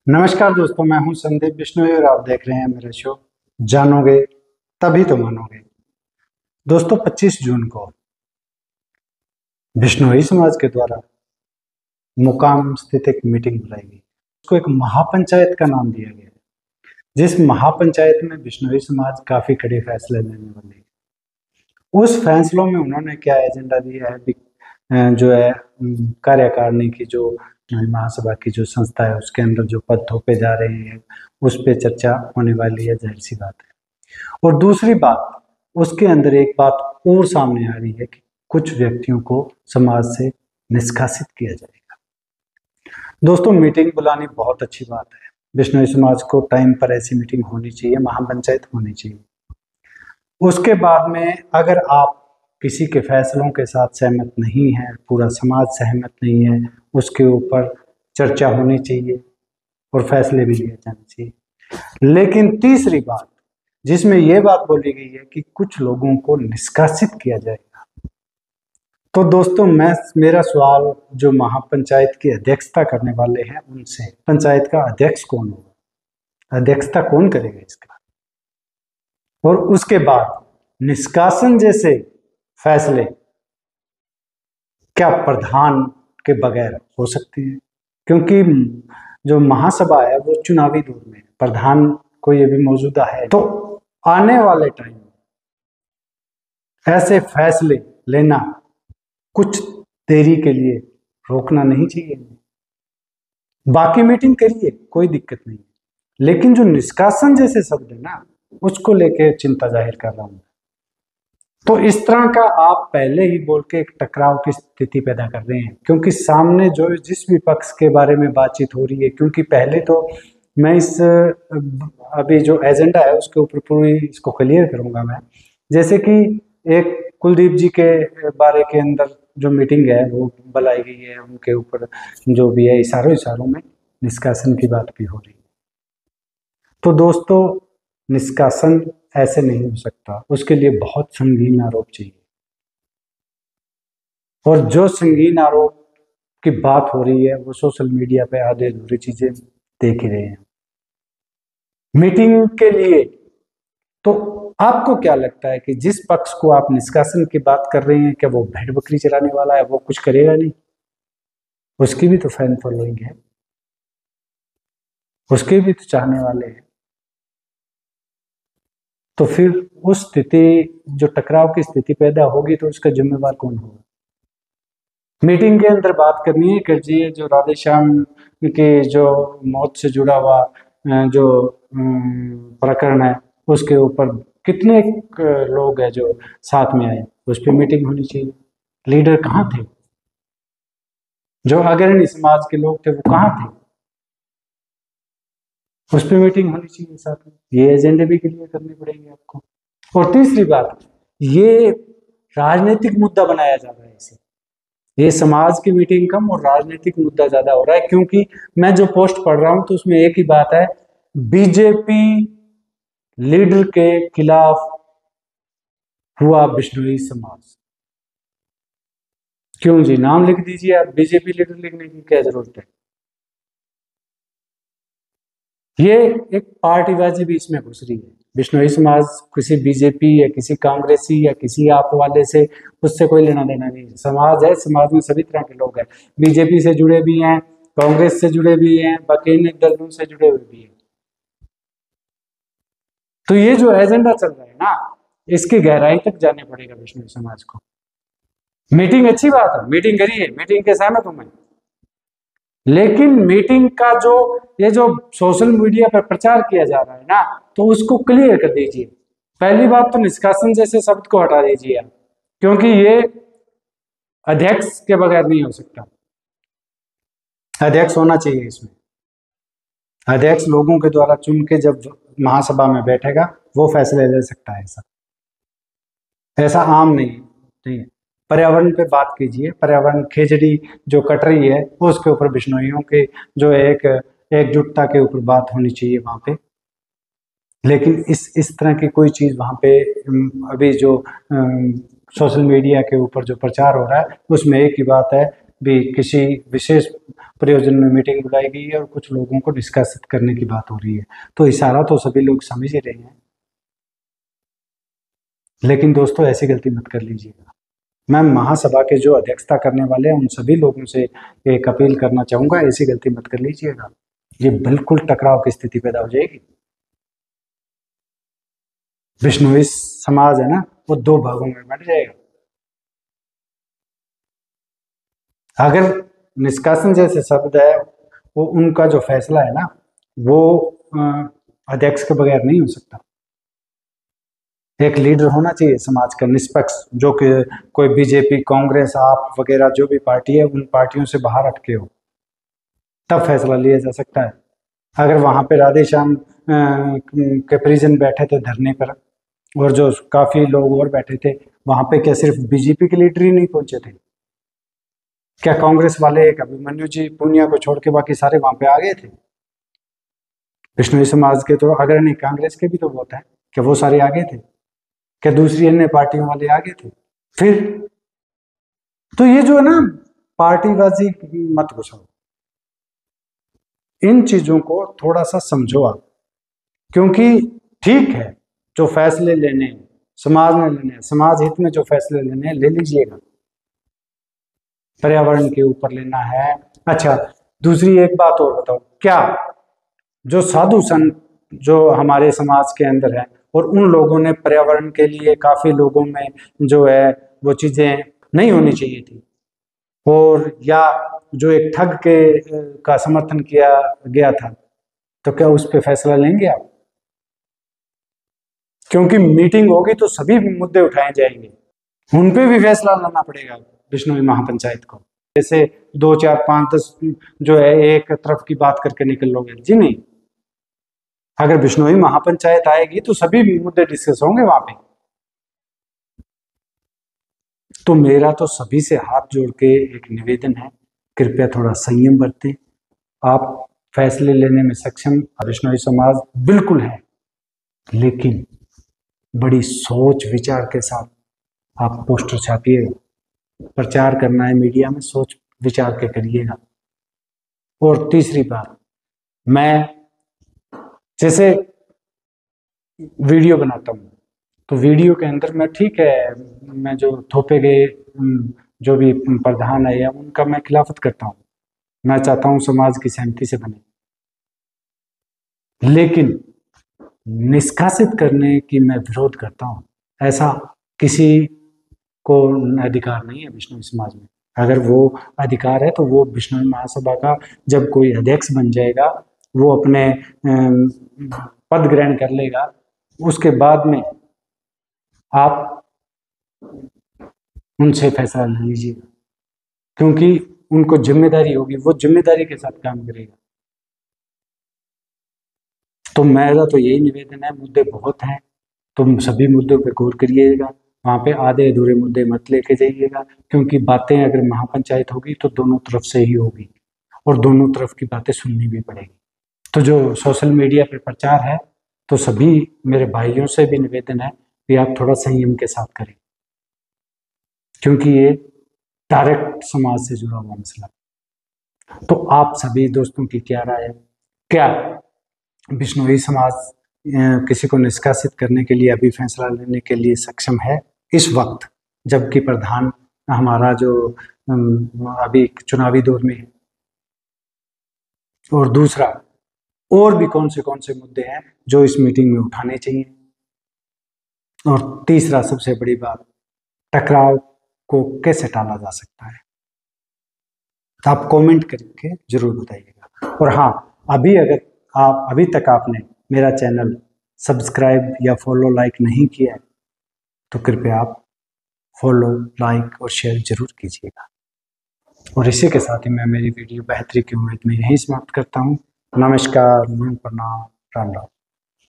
नमस्कार दोस्तों, मैं हूं संदीप बिश्नोई और आप देख रहे हैं मेरा शो जानोगे तभी तो मानोगे। दोस्तों, 25 जून को बिश्नोई समाज के द्वारा मुकाम स्थित एक मीटिंग बुलाई गई। उसको एक महापंचायत का नाम दिया गया है, जिस महापंचायत में बिश्नोई समाज काफी कड़े फैसले लेने वाले है। उस फैसलों में उन्होंने क्या एजेंडा दिया है जो है कार्यकारिणी की जो महासभा की जो संस्था है उसके अंदर जो पद थोपे जा रहे हैं उस पे चर्चा होने वाली है, जाहिर सी बात है। और दूसरी बात, उसके अंदर एक बात और सामने आ रही है कि कुछ व्यक्तियों को समाज से निष्कासित किया जाएगा। दोस्तों, मीटिंग बुलानी बहुत अच्छी बात है। बिश्नोई समाज को टाइम पर ऐसी मीटिंग होनी चाहिए, महापंचायत होनी चाहिए। उसके बाद में अगर आप किसी के फैसलों के साथ सहमत नहीं है, पूरा समाज सहमत नहीं है, उसके ऊपर चर्चा होनी चाहिए और फैसले भी लिए जाने चाहिए। लेकिन तीसरी बात, जिसमें यह बात बोली गई है कि कुछ लोगों को निष्कासित किया जाएगा, तो दोस्तों मेरा सवाल जो महापंचायत की अध्यक्षता करने वाले हैं उनसे, पंचायत का अध्यक्ष कौन होगा, अध्यक्षता कौन करेगा इसका? और उसके बाद निष्कासन जैसे फैसले क्या प्रधान के बगैर हो सकते हैं? क्योंकि जो महासभा है वो चुनावी दौर में, प्रधान कोई अभी मौजूदा है, तो आने वाले टाइम में ऐसे फैसले लेना कुछ देरी के लिए रोकना नहीं चाहिए। बाकी मीटिंग करिए, कोई दिक्कत नहीं, लेकिन जो निष्कासन जैसे शब्द है ना, उसको लेके चिंता जाहिर कर रहा हूं। तो इस तरह का आप पहले ही बोल के एक टकराव की स्थिति पैदा कर रहे हैं, क्योंकि सामने जो जिस भी पक्ष के बारे में बातचीत हो रही है, क्योंकि पहले तो मैं इस अभी जो एजेंडा है उसके ऊपर पूरी इसको क्लियर करूंगा मैं। जैसे कि एक कुलदीप जी के बारे के अंदर जो मीटिंग है वो बुलाई गई है, उनके ऊपर जो भी है इशारों में निष्कासन की बात भी हो रही है। तो दोस्तों, निष्कासन ऐसे नहीं हो सकता, उसके लिए बहुत संगीन आरोप चाहिए। और जो संगीन आरोप की बात हो रही है वो सोशल मीडिया पे आधे अधूरी चीजें देख ही रहे हैं मीटिंग के लिए। तो आपको क्या लगता है कि जिस पक्ष को आप निष्कासन की बात कर रहे हैं, क्या वो भेड़ बकरी चराने वाला है, वो कुछ करेगा नहीं? उसकी भी तो फैन फॉलोइंग है, उसके भी तो चाहने वाले हैं। तो फिर उस स्थिति, जो टकराव की स्थिति पैदा होगी, तो उसका जिम्मेवार कौन होगा? मीटिंग के अंदर बात करनी है, कीजिए। जो राधे श्याम के जो मौत से जुड़ा हुआ जो प्रकरण है उसके ऊपर कितने लोग हैं जो साथ में आए, उस पर मीटिंग होनी चाहिए। लीडर कहाँ थे? जो अग्रणी समाज के लोग थे वो कहाँ थे? उस पर मीटिंग होनी चाहिए साथ में। ये एजेंडे भी क्लियर करने पड़ेंगे आपको। और तीसरी बात, ये राजनीतिक मुद्दा बनाया जा रहा है इसे। ये समाज की मीटिंग कम और राजनीतिक मुद्दा ज्यादा हो रहा है, क्योंकि मैं जो पोस्ट पढ़ रहा हूं तो उसमें एक ही बात है, बीजेपी लीडर के खिलाफ हुआ बिश्नोई समाज। क्यों जी, नाम लिख दीजिए आप, बीजेपी लीडर लिखने की क्या जरूरत है? ये एक पार्टीबाजी भी इसमें घुस रही है। बिश्नोई समाज किसी बीजेपी या किसी कांग्रेसी या किसी आप वाले से, उससे कोई लेना देना नहीं है। समाज है, समाज में सभी तरह के लोग हैं, बीजेपी से जुड़े भी हैं, कांग्रेस से जुड़े भी हैं, बाकी अन्य दलों से जुड़े हुए भी हैं। तो ये जो एजेंडा चल रहा है ना, इसकी गहराई तक जाने पड़ेगा बिश्नोई समाज को। मीटिंग अच्छी बात है, मीटिंग करिए, मीटिंग के सहमत हूं मैं, लेकिन मीटिंग का जो ये जो सोशल मीडिया पर प्रचार किया जा रहा है ना, तो उसको क्लियर कर दीजिए। पहली बात तो निष्कासन जैसे शब्द को हटा दीजिए आप, क्योंकि ये अध्यक्ष के बगैर नहीं हो सकता। अध्यक्ष होना चाहिए इसमें। अध्यक्ष लोगों के द्वारा चुन के जब महासभा में बैठेगा वो फैसले ले सकता है। ऐसा आम नहीं है। पर्यावरण पे बात कीजिए, पर्यावरण खेजड़ी जो कट रही है उसके ऊपर बिश्नोइयों के जो एक एकजुटता के ऊपर बात होनी चाहिए वहां पे। लेकिन इस तरह की कोई चीज वहां पे अभी जो सोशल मीडिया के ऊपर जो प्रचार हो रहा है उसमें एक ही बात है, भी किसी विशेष प्रयोजन में मीटिंग बुलाई गई है और कुछ लोगों को डिस्कस करने की बात हो रही है, तो इशारा तो सभी लोग समझ ही रहे हैं। लेकिन दोस्तों ऐसी गलती मत कर लीजिएगा। मैं महासभा के जो अध्यक्षता करने वाले हैं उन सभी लोगों से एक अपील करना चाहूंगा, ऐसी गलती मत कर लीजिएगा। ये बिल्कुल टकराव की स्थिति पैदा हो जाएगी। विष्णुई समाज है ना, वो दो भागों में बंट जाएगा। अगर निष्कासन जैसे शब्द है, वो उनका जो फैसला है ना, वो अध्यक्ष के बगैर नहीं हो सकता। एक लीडर होना चाहिए समाज का निष्पक्ष, जो कि कोई बीजेपी, कांग्रेस, आप वगैरह जो भी पार्टी है, उन पार्टियों से बाहर हटके हो, तब फैसला लिया जा सकता है। अगर वहां पे राधे श्याम के परिजन बैठे थे धरने पर, और जो काफी लोग और बैठे थे, वहां पे क्या सिर्फ बीजेपी के लीडर ही नहीं पहुंचे थे? क्या कांग्रेस वाले एक अभिमन्यु जी पूनिया को छोड़ के बाकी सारे वहां पे आ गए थे? विष्णुई समाज के तो अग्रणी कांग्रेस के भी तो बहुत है, क्या वो सारे आ गए थे? क्या दूसरी अन्य पार्टियों वाले आ गए थे? फिर तो ये जो है ना, पार्टीबाजी मत घुसाओ, इन चीजों को थोड़ा सा समझो आप। क्योंकि ठीक है, जो फैसले लेने समाज में लेने, समाज हित में जो फैसले लेने ले लीजिएगा। पर्यावरण के ऊपर लेना है। अच्छा, दूसरी एक बात और बताओ, क्या जो साधु संत जो हमारे समाज के अंदर है, और उन लोगों ने पर्यावरण के लिए काफी लोगों में जो है वो चीजें नहीं होनी चाहिए थी, और या जो एक ठग के का समर्थन किया गया था, तो क्या उस पर फैसला लेंगे आप? क्योंकि मीटिंग होगी तो सभी मुद्दे उठाए जाएंगे, उन पे भी फैसला लाना पड़ेगा विष्णुई महापंचायत को। जैसे 2, 4, 5, 10 जो है एक तरफ की बात करके निकल लोगे जी, नहीं। अगर विष्णुई महापंचायत आएगी तो सभी मुद्दे डिस्कस होंगे वहां पे। तो मेरा तो सभी से हाथ जोड़ के एक निवेदन है, कृपया थोड़ा संयम बरतें। आप फैसले लेने में सक्षम विष्णुई समाज बिल्कुल है, लेकिन बड़ी सोच विचार के साथ आप पोस्टर छापिएगा, प्रचार करना है मीडिया में, सोच विचार के करिएगा। और तीसरी बात, मैं जैसे वीडियो बनाता हूँ, तो वीडियो के अंदर मैं ठीक है, मैं जो थोपे गए जो भी प्रधान है या उनका मैं खिलाफत करता हूँ, मैं चाहता हूँ समाज की सहमति से बने, लेकिन निष्कासित करने की मैं विरोध करता हूँ। ऐसा किसी को अधिकार नहीं है विष्णुई समाज में। अगर वो अधिकार है तो वो विष्णुई महासभा का जब कोई अध्यक्ष बन जाएगा, वो अपने पद ग्रहण कर लेगा, उसके बाद में आप उनसे फैसला ले लीजिएगा, क्योंकि उनको जिम्मेदारी होगी, वो जिम्मेदारी के साथ काम करेगा। तो मेरा तो यही निवेदन है, मुद्दे बहुत हैं, तुम सभी मुद्दों पे गौर करिएगा, वहाँ पे आधे अधूरे मुद्दे मत लेके जाइएगा, क्योंकि बातें अगर महापंचायत होगी तो दोनों तरफ से ही होगी, और दोनों तरफ की बातें सुननी भी पड़ेगी। तो जो सोशल मीडिया पे प्रचार है, तो सभी मेरे भाइयों से भी निवेदन है कि आप थोड़ा संयम के साथ करें, क्योंकि ये डायरेक्ट समाज से जुड़ा हुआ मसला। तो आप सभी दोस्तों की क्या राय है? क्या विष्णुई समाज किसी को निष्कासित करने के लिए अभी फैसला लेने के लिए सक्षम है इस वक्त, जबकि प्रधान हमारा जो अभी चुनावी दौर में है? और दूसरा, और भी कौन से मुद्दे हैं जो इस मीटिंग में उठाने चाहिए? और तीसरा, सबसे बड़ी बात, टकराव को कैसे टाला जा सकता है? आप कमेंट करके जरूर बताइएगा। और हाँ, अभी तक आपने मेरा चैनल सब्सक्राइब या फॉलो लाइक नहीं किया है, तो कृपया आप फॉलो, लाइक और शेयर जरूर कीजिएगा। और इसी के साथ ही मैं मेरी वीडियो बेहतरी की उम्मीद में यहीं समाप्त करता हूँ। नमस्कार, प्रणाम, राम राम।